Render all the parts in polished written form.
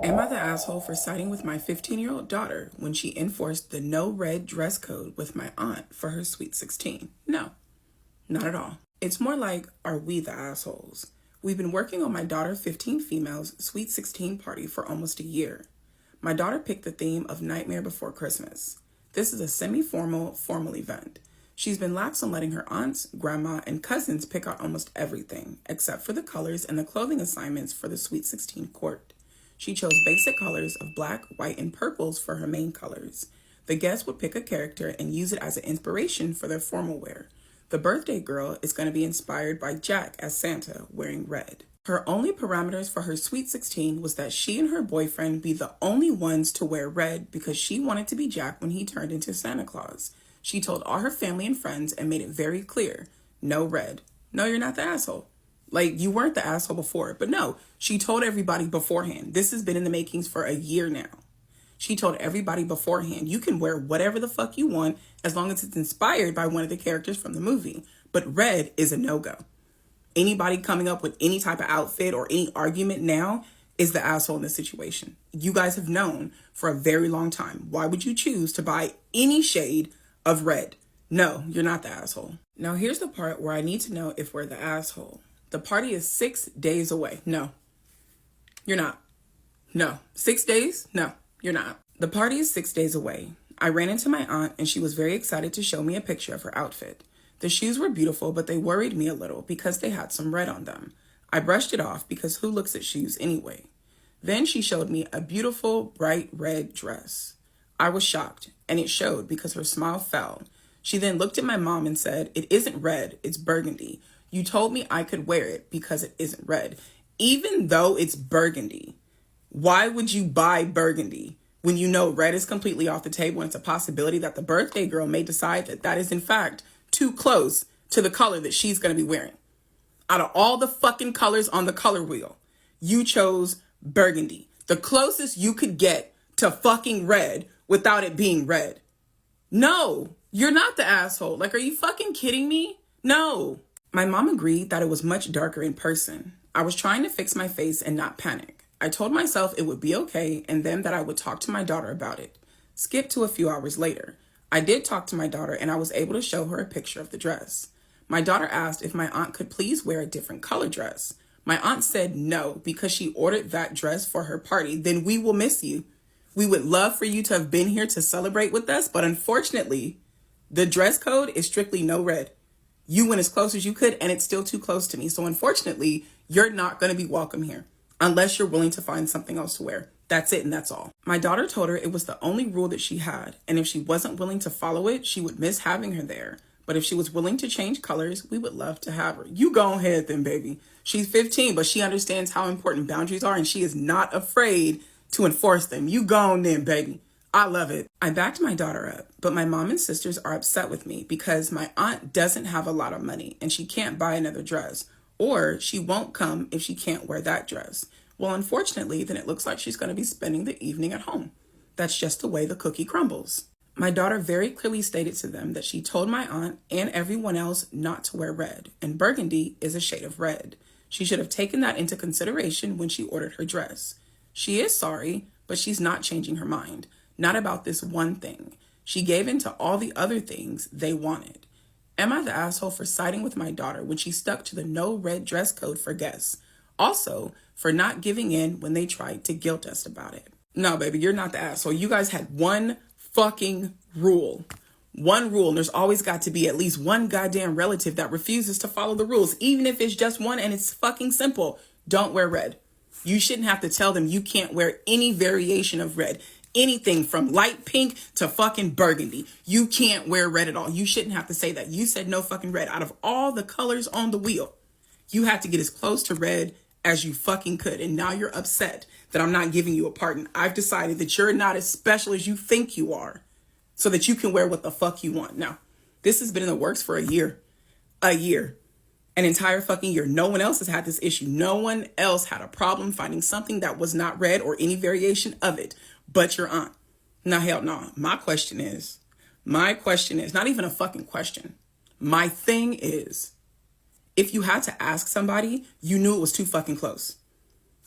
Am I the asshole for siding with my 15-year-old daughter when she enforced the no red dress code with my aunt for her sweet 16? No, not at all. It's more like, are we the assholes? We've been working on my daughter 15 Female's sweet 16 party for almost a year. My daughter picked the theme of Nightmare Before Christmas. This is a semi-formal, formal event. She's been lax on letting her aunts, grandma, and cousins pick out almost everything, except for the colors and the clothing assignments for the sweet 16 court. She chose basic colors of black, white, and purples for her main colors. The guests would pick a character and use it as an inspiration for their formal wear. The birthday girl is going to be inspired by Jack as Santa, wearing red. Her only parameters for her sweet 16 was that she and her boyfriend be the only ones to wear red because she wanted to be Jack when he turned into Santa Claus. She told all her family and friends and made it very clear, no red. No, you're not the asshole. Like, you weren't the asshole before, but no, she told everybody beforehand. This has been in the makings for a year now. She told everybody beforehand, you can wear whatever the fuck you want as long as it's inspired by one of the characters from the movie. But red is a no-go. Anybody coming up with any type of outfit or any argument now is the asshole in this situation. You guys have known for a very long time. Why would you choose to buy any shade of red? No, you're not the asshole. Now here's the part where I need to know if we're the asshole. The party is 6 days away. No, you're not. No. 6 days? No, you're not. The party is 6 days away. I ran into my aunt and she was very excited to show me a picture of her outfit. The shoes were beautiful, but they worried me a little because they had some red on them. I brushed it off because who looks at shoes anyway? Then she showed me a beautiful bright red dress. I was shocked, and it showed because her smile fell. She then looked at my mom and said, "It isn't red, it's burgundy. You told me I could wear it because it isn't red." Even though it's burgundy, why would you buy burgundy when you know red is completely off the table and it's a possibility that the birthday girl may decide that that is in fact too close to the color that she's going to be wearing? Out of all the fucking colors on the color wheel, you chose burgundy. The closest you could get to fucking red without it being red. No, you're not the asshole. Like, are you fucking kidding me? No. My mom agreed that it was much darker in person. I was trying to fix my face and not panic. I told myself it would be okay and then that I would talk to my daughter about it. Skip to a few hours later. I did talk to my daughter and I was able to show her a picture of the dress. My daughter asked if my aunt could please wear a different color dress. My aunt said no because she ordered that dress for her party. Then we will miss you. We would love for you to have been here to celebrate with us, but unfortunately, the dress code is strictly no red. You went as close as you could and it's still too close to me. So unfortunately, you're not going to be welcome here unless you're willing to find something else to wear. That's it and that's all. My daughter told her it was the only rule that she had, and if she wasn't willing to follow it, she would miss having her there. But if she was willing to change colors, we would love to have her. You go ahead then, baby. She's 15, but she understands how important boundaries are and she is not afraid to enforce them. You go on then, baby. I love it. I backed my daughter up, but my mom and sisters are upset with me because my aunt doesn't have a lot of money and she can't buy another dress, or she won't come if she can't wear that dress. Well, unfortunately, then it looks like she's going to be spending the evening at home. That's just the way the cookie crumbles. My daughter very clearly stated to them that she told my aunt and everyone else not to wear red, and burgundy is a shade of red. She should have taken that into consideration when she ordered her dress. She is sorry, but she's not changing her mind. Not about this one thing. She gave in to all the other things they wanted. Am I the asshole for siding with my daughter when she stuck to the no red dress code for guests? Also, for not giving in when they tried to guilt us about it. No, baby, you're not the asshole. You guys had one fucking rule. One rule, and there's always got to be at least one goddamn relative that refuses to follow the rules, even if it's just one and it's fucking simple. Don't wear red. You shouldn't have to tell them you can't wear any variation of red. Anything from light pink to fucking burgundy. You can't wear red at all. You shouldn't have to say that. You said no fucking red. Out of all the colors on the wheel, you had to get as close to red as you fucking could. And now you're upset that I'm not giving you a pardon. I've decided that you're not as special as you think you are so that you can wear what the fuck you want. Now, this has been in the works for a year. An entire fucking year. No one else has had this issue. No one else had a problem finding something that was not red or any variation of it but your aunt. Now, hell no. My question is not even a fucking question. My thing is, if you had to ask somebody, you knew it was too fucking close.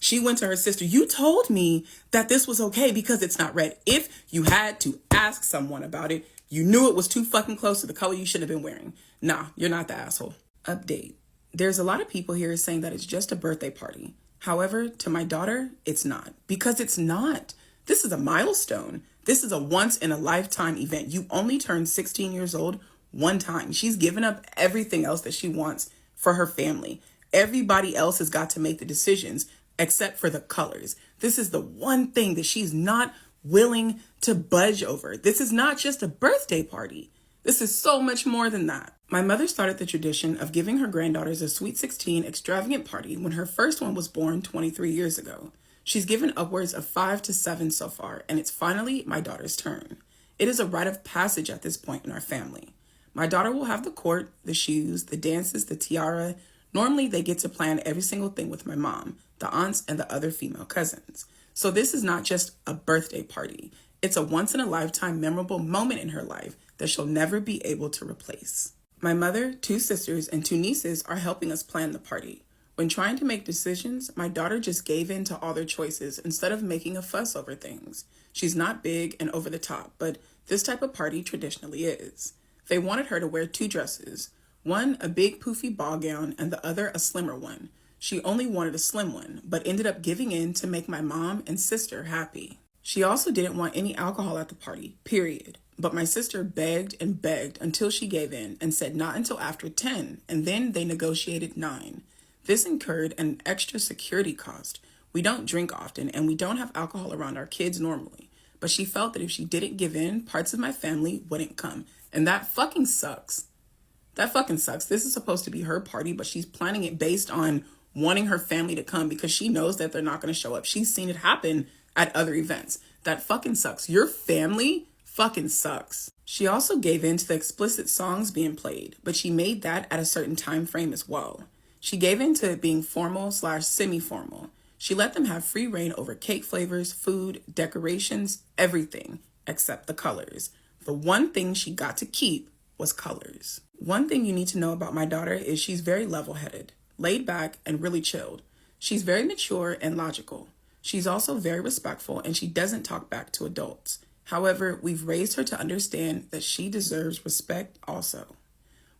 She went to her sister, you told me that this was okay because it's not red. If you had to ask someone about it, you knew it was too fucking close to the color you should have been wearing. Nah, you're not the asshole. Update. There's a lot of people here saying that it's just a birthday party. However, to my daughter, it's not. Because it's not. This is a milestone. This is a once-in-a-lifetime event. You only turn 16 years old one time. She's given up everything else that she wants for her family. Everybody else has got to make the decisions except for the colors. This is the one thing that she's not willing to budge over. This is not just a birthday party. This is so much more than that. My mother started the tradition of giving her granddaughters a Sweet 16 extravagant party when her first one was born 23 years ago. She's given upwards of 5 to 7 so far, and it's finally my daughter's turn. It is a rite of passage at this point in our family. My daughter will have the court, the shoes, the dances, the tiara. Normally, they get to plan every single thing with my mom, the aunts, and the other female cousins. So this is not just a birthday party. It's a once-in-a-lifetime memorable moment in her life that she'll never be able to replace. My mother, 2 sisters, and 2 nieces are helping us plan the party. When trying to make decisions, my daughter just gave in to all their choices instead of making a fuss over things. She's not big and over the top, but this type of party traditionally is. They wanted her to wear 2 dresses, one a big poofy ball gown and the other a slimmer one. She only wanted a slim one, but ended up giving in to make my mom and sister happy. She also didn't want any alcohol at the party, period. But my sister begged and begged until she gave in and said not until after 10, and then they negotiated 9. This incurred an extra security cost. We don't drink often, and we don't have alcohol around our kids normally. But she felt that if she didn't give in, parts of my family wouldn't come. And that fucking sucks. That fucking sucks. This is supposed to be her party, but she's planning it based on wanting her family to come because she knows that they're not going to show up. She's seen it happen at other events. That fucking sucks. Your family fucking sucks. She also gave in to the explicit songs being played, but she made that at a certain time frame as well. She gave in to it being formal/semi-formal. She let them have free reign over cake flavors, food, decorations, everything except the colors. The one thing she got to keep was colors. One thing you need to know about my daughter is she's very level-headed, laid back, and really chilled. She's very mature and logical. She's also very respectful, and she doesn't talk back to adults. However, we've raised her to understand that she deserves respect also.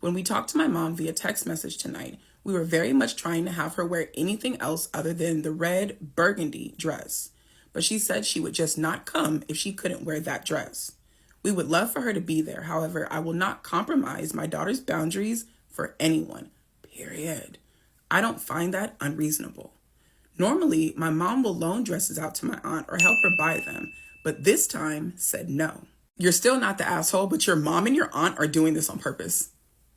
When we talked to my mom via text message tonight, we were very much trying to have her wear anything else other than the red burgundy dress. But she said she would just not come if she couldn't wear that dress. We would love for her to be there. However, I will not compromise my daughter's boundaries for anyone, period. I don't find that unreasonable. Normally, my mom will loan dresses out to my aunt or help her buy them, but this time said no. You're still not the asshole, but your mom and your aunt are doing this on purpose.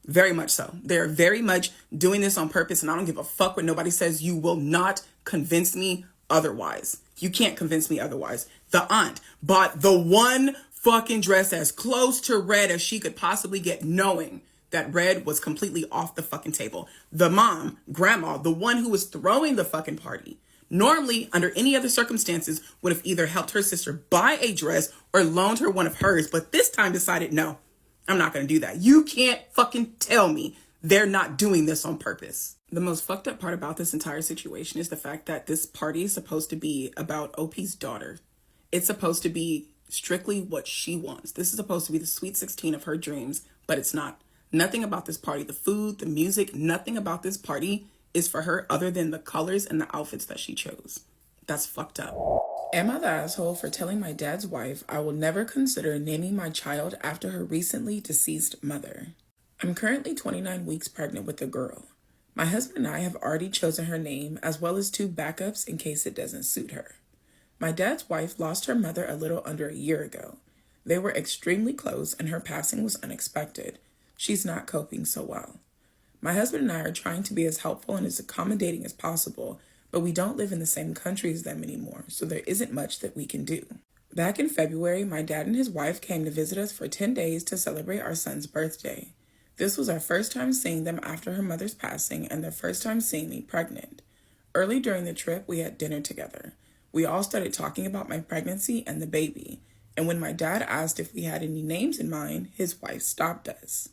Very much so. They're very much doing this on purpose, and I don't give a fuck what nobody says. You will not convince me otherwise. You can't convince me otherwise. The aunt bought the one fucking dress as close to red as she could possibly get, knowing that red was completely off the fucking table. The mom, grandma, the one who was throwing the fucking party, normally under any other circumstances would have either helped her sister buy a dress or loaned her one of hers, but this time decided, no, I'm not going to do that. You can't fucking tell me they're not doing this on purpose. The most fucked up part about this entire situation is the fact that this party is supposed to be about OP's daughter. It's supposed to be strictly what she wants. This is supposed to be the Sweet 16 of her dreams, but it's not. Nothing about this party, the food, the music, nothing about this party is for her other than the colors and the outfits that she chose. That's fucked up. Am I the asshole for telling my dad's wife I will never consider naming my child after her recently deceased mother? I'm currently 29 weeks pregnant with a girl. My husband and I have already chosen her name as well as 2 backups in case it doesn't suit her. My dad's wife lost her mother a little under a year ago. They were extremely close and her passing was unexpected. She's not coping so well. My husband and I are trying to be as helpful and as accommodating as possible, but we don't live in the same country as them anymore, so there isn't much that we can do. Back in February, my dad and his wife came to visit us for 10 days to celebrate our son's birthday. This was our first time seeing them after her mother's passing and their first time seeing me pregnant. Early during the trip, we had dinner together. We all started talking about my pregnancy and the baby, and when my dad asked if we had any names in mind, his wife stopped us.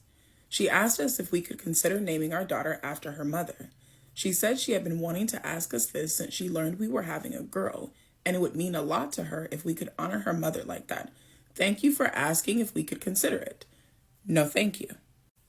She asked us if we could consider naming our daughter after her mother. She said she had been wanting to ask us this since she learned we were having a girl, and it would mean a lot to her if we could honor her mother like that. Thank you for asking if we could consider it. No, thank you.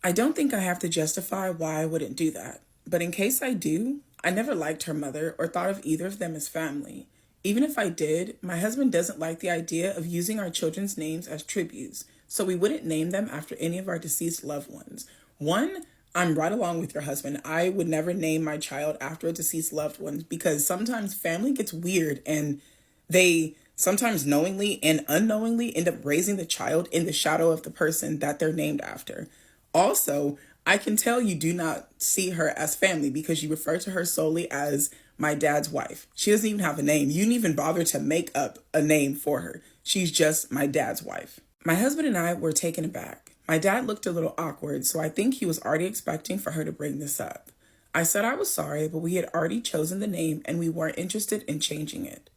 I don't think I have to justify why I wouldn't do that, but in case I do, I never liked her mother or thought of either of them as family. Even if I did, my husband doesn't like the idea of using our children's names as tributes, so we wouldn't name them after any of our deceased loved ones. One, I'm right along with your husband. I would never name my child after a deceased loved one because sometimes family gets weird and they sometimes knowingly and unknowingly end up raising the child in the shadow of the person that they're named after. Also, I can tell you do not see her as family because you refer to her solely as my dad's wife. She doesn't even have a name. You didn't even bother to make up a name for her. She's just my dad's wife. My husband and I were taken aback. My dad looked a little awkward, so I think he was already expecting for her to bring this up. I said I was sorry, but we had already chosen the name and we weren't interested in changing it.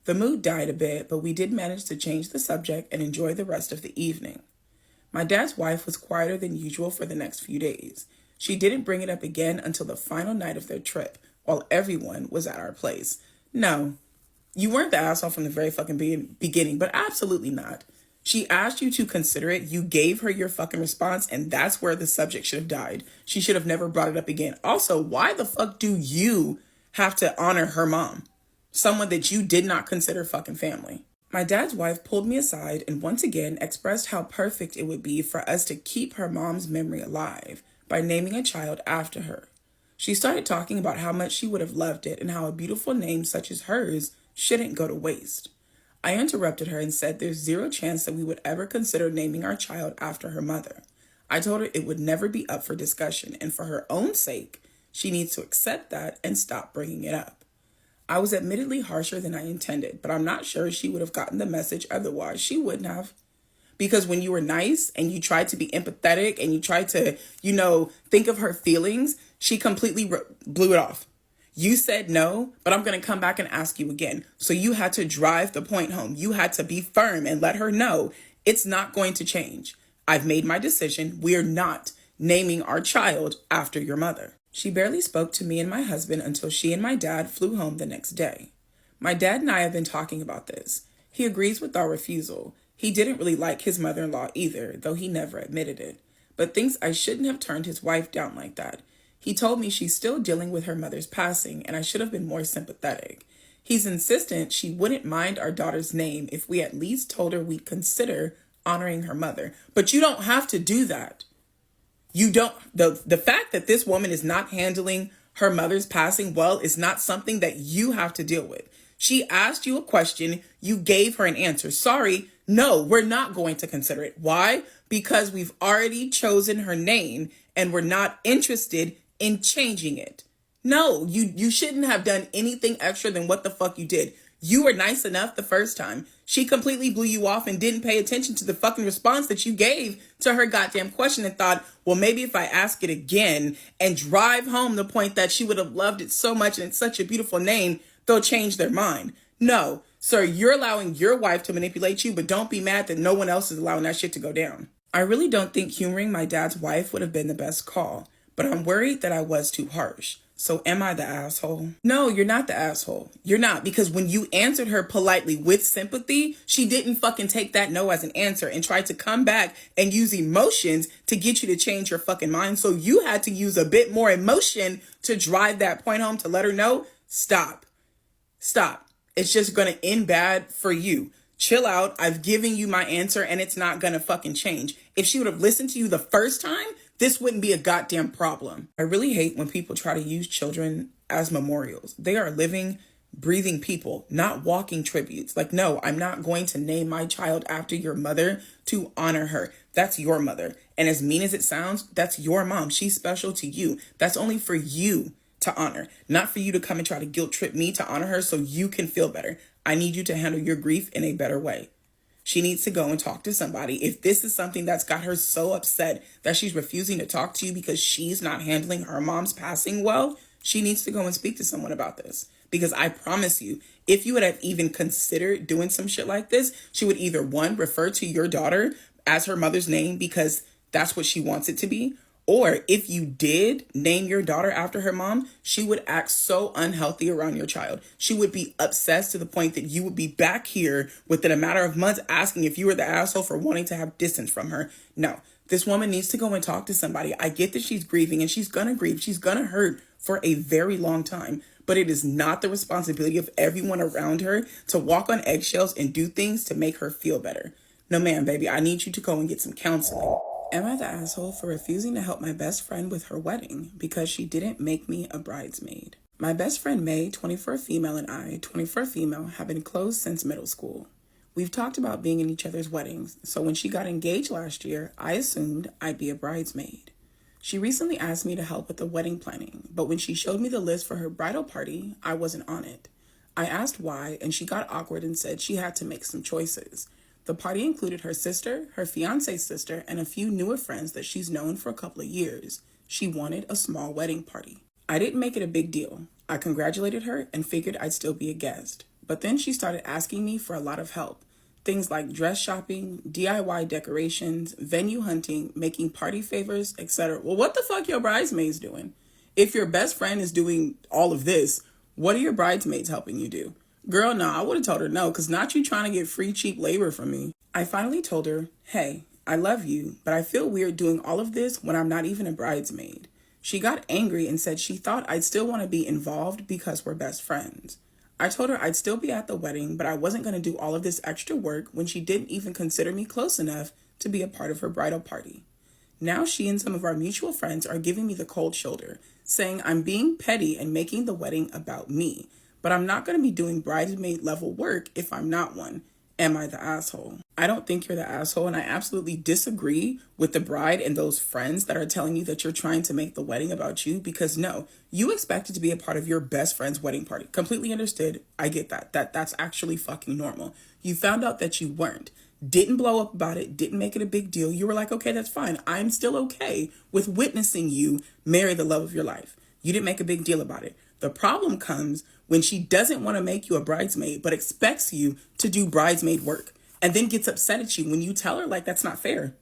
The mood died a bit, but we did manage to change the subject and enjoy the rest of the evening. My dad's wife was quieter than usual for the next few days. She didn't bring it up again until the final night of their trip, while everyone was at our place. No, you weren't the asshole from the very fucking beginning, but absolutely not. She asked you to consider it, you gave her your fucking response, and that's where the subject should have died. She should have never brought it up again. Also, why the fuck do you have to honor her mom? Someone that you did not consider fucking family. My dad's wife pulled me aside and once again expressed how perfect it would be for us to keep her mom's memory alive by naming a child after her. She started talking about how much she would have loved it and how a beautiful name such as hers shouldn't go to waste. I interrupted her and said there's zero chance that we would ever consider naming our child after her mother. I told her it would never be up for discussion, and for her own sake, she needs to accept that and stop bringing it up. I was admittedly harsher than I intended, but I'm not sure she would have gotten the message otherwise. She wouldn't have. Because when you were nice and you tried to be empathetic and you tried to, think of her feelings, she completely blew it off. You said no, but I'm going to come back and ask you again. So you had to drive the point home. You had to be firm and let her know it's not going to change. I've made my decision. We're not naming our child after your mother. She barely spoke to me and my husband until she and my dad flew home the next day. My dad and I have been talking about this. He agrees with our refusal. He didn't really like his mother-in-law either, though he never admitted it, but thinks I shouldn't have turned his wife down like that. He told me she's still dealing with her mother's passing and I should have been more sympathetic. He's insistent she wouldn't mind our daughter's name if we at least told her we'd consider honoring her mother. But you don't have to do that. You don't, the fact that this woman is not handling her mother's passing well is not something that you have to deal with. She asked you a question, you gave her an answer. Sorry, no, we're not going to consider it. Why? Because we've already chosen her name and we're not interested in changing it. No, you shouldn't have done anything extra than what the fuck you did. You were nice enough the first time. She completely blew you off and didn't pay attention to the fucking response that you gave to her goddamn question and thought, well, maybe if I ask it again and drive home the point that she would have loved it so much and it's such a beautiful name, they'll change their mind. No, sir, you're allowing your wife to manipulate you, but don't be mad that no one else is allowing that shit to go down. I really don't think humoring my dad's wife would have been the best call, but I'm worried that I was too harsh. So am I the asshole? No, you're not the asshole. You're not, because when you answered her politely with sympathy, she didn't fucking take that no as an answer and tried to come back and use emotions to get you to change your fucking mind. So you had to use a bit more emotion to drive that point home to let her know, stop. It's just going to end bad for you. Chill out. I've given you my answer and it's not going to fucking change. If she would have listened to you the first time, this wouldn't be a goddamn problem. I really hate when people try to use children as memorials. They are living, breathing people, not walking tributes. Like, no, I'm not going to name my child after your mother to honor her. That's your mother. And as mean as it sounds, that's your mom. She's special to you. That's only for you to honor, not for you to come and try to guilt trip me to honor her so you can feel better. I need you to handle your grief in a better way. She needs to go and talk to somebody. If this is something that's got her so upset that she's refusing to talk to you because she's not handling her mom's passing well, she needs to go and speak to someone about this. Because I promise you, if you would have even considered doing some shit like this, she would either, one, refer to your daughter as her mother's name because that's what she wants it to be, Or if you did name your daughter after her mom, she would act so unhealthy around your child. She would be obsessed to the point that you would be back here within a matter of months asking if you were the asshole for wanting to have distance from her. No, this woman needs to go and talk to somebody. I get that she's grieving and she's going to grieve. She's going to hurt for a very long time. But it is not the responsibility of everyone around her to walk on eggshells and do things to make her feel better. No, ma'am, baby, I need you to go and get some counseling. Am I the asshole for refusing to help my best friend with her wedding because she didn't make me a bridesmaid? My best friend May, 24 female, and I, 24 female, have been close since middle school. We've talked about being in each other's weddings, so when she got engaged last year, I assumed I'd be a bridesmaid. She recently asked me to help with the wedding planning, but when she showed me the list for her bridal party, I wasn't on it. I asked why, and she got awkward and said she had to make some choices. The party included her sister, her fiance's sister, and a few newer friends that she's known for a couple of years. She wanted a small wedding party. I didn't make it a big deal. I congratulated her and figured I'd still be a guest. But then she started asking me for a lot of help. Things like dress shopping, DIY decorations, venue hunting, making party favors, etc. Well, what the fuck your bridesmaids doing? If your best friend is doing all of this, what are your bridesmaids helping you do? Girl, no, I would have told her no, because not you trying to get free cheap labor from me. I finally told her, hey, I love you, but I feel weird doing all of this when I'm not even a bridesmaid. She got angry and said she thought I'd still want to be involved because we're best friends. I told her I'd still be at the wedding, but I wasn't going to do all of this extra work when she didn't even consider me close enough to be a part of her bridal party. Now she and some of our mutual friends are giving me the cold shoulder, saying I'm being petty and making the wedding about me. But I'm not going to be doing bridesmaid level work if I'm not one. Am I the asshole? I don't think you're the asshole, and I absolutely disagree with the bride and those friends that are telling you that you're trying to make the wedding about you, because no, you expected to be a part of your best friend's wedding party. Completely understood. I get that. That's actually fucking normal. You found out that you weren't. Didn't blow up about it, didn't make it a big deal. You were like, okay, that's fine. I'm still okay with witnessing you marry the love of your life. You didn't make a big deal about it. The problem comes when she doesn't want to make you a bridesmaid, but expects you to do bridesmaid work, and then gets upset at you when you tell her, like, that's not fair.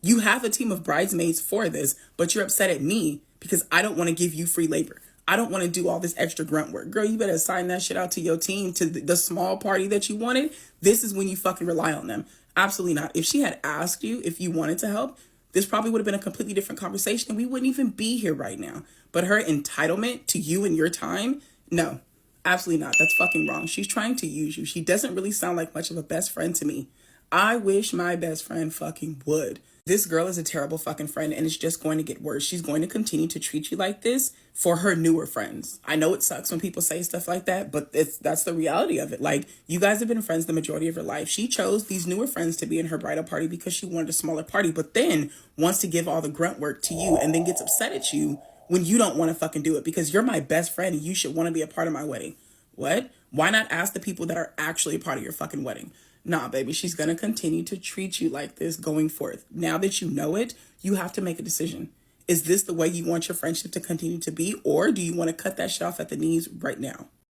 You have a team of bridesmaids for this, but you're upset at me because I don't want to give you free labor. I don't want to do all this extra grunt work. Girl, you better assign that shit out to your team, to the small party that you wanted. This is when you fucking rely on them. Absolutely not. If she had asked you if you wanted to help, this probably would have been a completely different conversation and we wouldn't even be here right now. But her entitlement to you and your time, no, absolutely not. That's fucking wrong. She's trying to use you. She doesn't really sound like much of a best friend to me. I wish my best friend fucking would. This girl is a terrible fucking friend and it's just going to get worse. She's going to continue to treat you like this for her newer friends. I know it sucks when people say stuff like that, but that's the reality of it. Like, you guys have been friends the majority of your life. She chose these newer friends to be in her bridal party because she wanted a smaller party, but then wants to give all the grunt work to you and then gets upset at you when you don't want to fucking do it because you're my best friend and you should want to be a part of my wedding. What? Why not ask the people that are actually a part of your fucking wedding? Nah, baby, she's going to continue to treat you like this going forth. Now that you know it, you have to make a decision. Is this the way you want your friendship to continue to be, or do you want to cut that shit off at the knees right now?